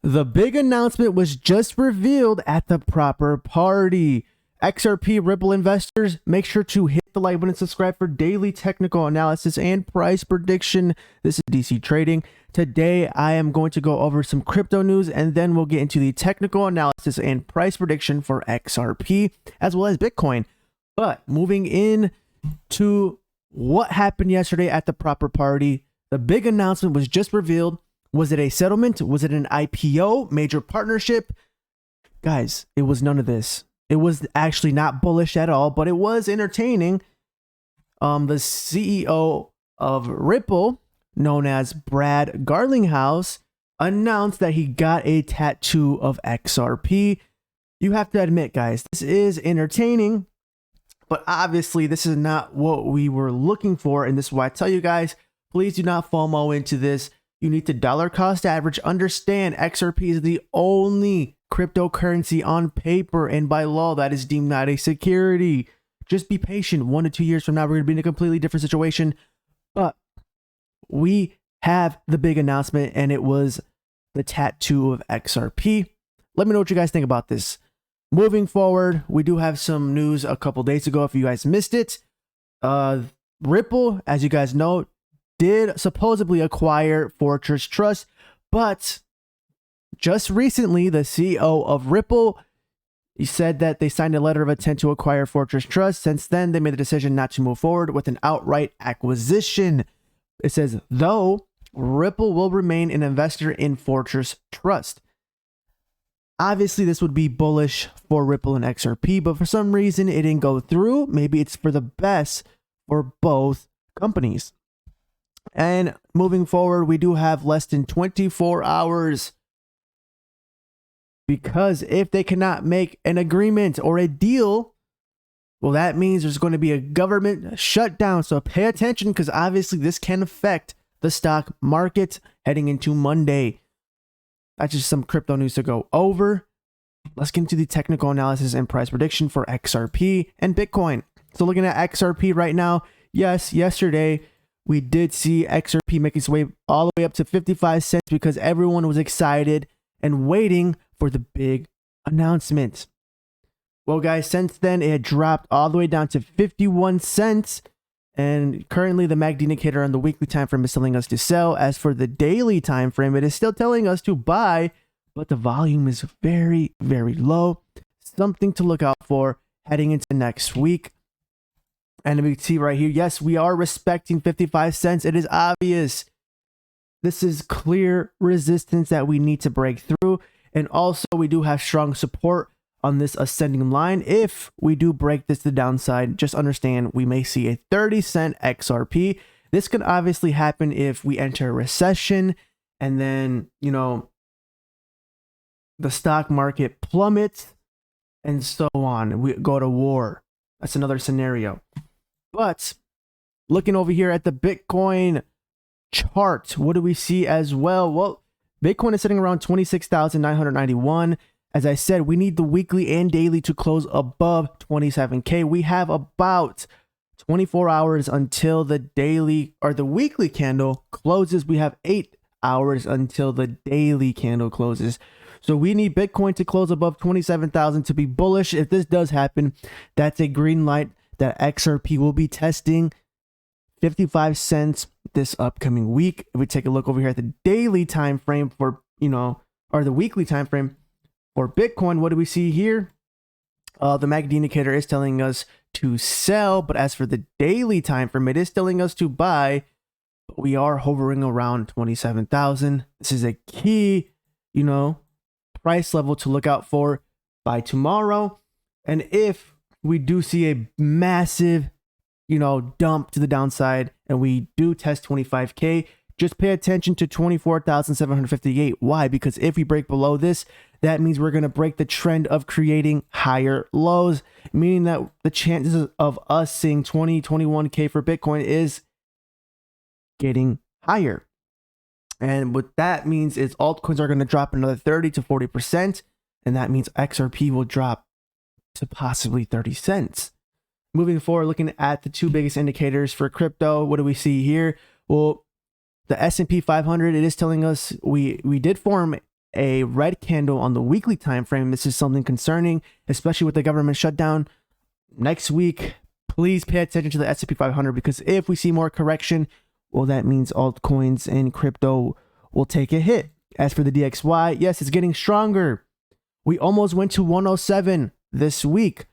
The big announcement was just revealed at the proper party. XRP Ripple investors, make sure to hit the like button and subscribe for daily technical analysis and price prediction. This is DC Trading. Today, I am going to go over some crypto news and then we'll get into the technical analysis and price prediction for XRP as well as Bitcoin. But moving in to what happened yesterday at the proper party, the big announcement was just revealed. Was it a settlement? Was it an IPO? Major partnership? Guys, it was none of this. It was actually not bullish at all, but it was entertaining. The CEO of Ripple, known as Brad Garlinghouse, announced that he got a tattoo of XRP. You have to admit, guys, this is entertaining, but obviously this is not what we were looking for. And this is why I tell you guys, please do not FOMO into this. You need to dollar cost average. Understand XRP is the only cryptocurrency on paper and by law that is deemed not a security. Just be patient. 1 to 2 years from now, we're going to be in a completely different situation. But we have the big announcement, and it was the tattoo of XRP. Let me know what you guys think about this. Moving forward, we do have some news a couple days ago. If you guys missed it, Ripple, as you guys know, did supposedly acquire Fortress Trust, but just recently, the CEO of Ripple, he said that they signed a letter of intent to acquire Fortress Trust. Since then, they made the decision not to move forward with an outright acquisition. It says, though, Ripple will remain an investor in Fortress Trust. Obviously, this would be bullish for Ripple and XRP, but for some reason, it didn't go through. Maybe it's for the best for both companies. And moving forward, we do have less than 24 hours. Because if they cannot make an agreement or a deal, well, that means there's going to be a government shutdown. So pay attention, because obviously this can affect the stock market heading into Monday. That's just some crypto news to go over. Let's get into the technical analysis and price prediction for XRP and Bitcoin. So looking at XRP right now, yes, yesterday we did see XRP make its way all the way up to 55 cents because everyone was excited and waiting for the big announcement. Well, guys, since then it had dropped all the way down to 51 cents, and currently the MACD indicator on the weekly time frame is telling us to sell. As for the daily time frame, it is still telling us to buy, but the volume is very, very low. Something to look out for heading into next week. And we see right here, yes, we are respecting 55 cents. It is obvious. This is clear resistance that we need to break through. And also, we do have strong support on this ascending line. If we do break this to the downside, just understand we may see a 30-cent XRP. This can obviously happen if we enter a recession and then, you know, the stock market plummets and so on. We go to war. That's another scenario. But looking over here at the Bitcoin chart, what do we see as well? Well, Bitcoin is sitting around 26,991. As I said, we need the weekly and daily to close above 27K. We have about 24 hours until the daily or the weekly candle closes. We have 8 hours until the daily candle closes. So we need Bitcoin to close above 27,000 to be bullish. If this does happen, that's a green light that XRP will be testing 55 cents this upcoming week. If we take a look over here at the daily time frame for, or the weekly time frame for Bitcoin, what do we see here? The MACD indicator is telling us to sell, but as for the daily time frame, it is telling us to buy. But we are hovering around 27,000. This is a key, price level to look out for by tomorrow. And if we do see a massive dump to the downside and we do test 25K, just pay attention to 24,758. Why? Because if we break below this, that means we're going to break the trend of creating higher lows, meaning that the chances of us seeing 21K for Bitcoin is getting higher. And what that means is altcoins are going to drop another 30 to 40%, and that means XRP will drop to possibly 30 cents. Moving forward, looking at the two biggest indicators for crypto, what do we see here? Well, the S&P 500, it is telling us we did form a red candle on the weekly time frame. This is something concerning, especially with the government shutdown next week. Please pay attention to the S&P 500, because if we see more correction, well, that means altcoins and crypto will take a hit. As for the DXY, yes, it's getting stronger. We almost went to 107 this week,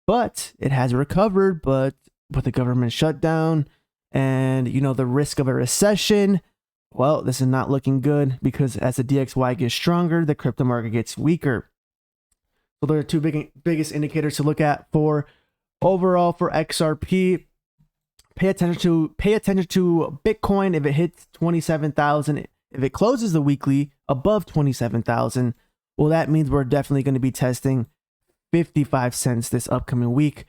but it has recovered. But with the government shutdown and, you know, the risk of a recession, well, this is not looking good, because as the DXY gets stronger, the crypto market gets weaker. So there are two biggest indicators to look at for overall for XRP. Pay attention to Bitcoin. If it hits 27,000, if it closes the weekly above 27,000, well, that means we're definitely going to be testing 55 cents this upcoming week.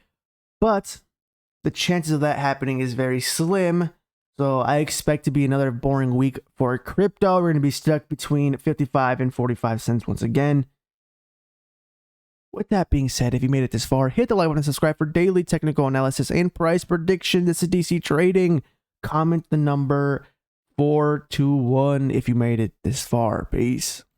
But the chances of that happening is very slim. So I expect to be another boring week for crypto. We're going to be stuck between 55 and 45 cents once again. With that being said, if you made it this far, hit the like button and subscribe for daily technical analysis and price prediction. This is DC Trading. Comment the number 421 if you made it this far. Peace.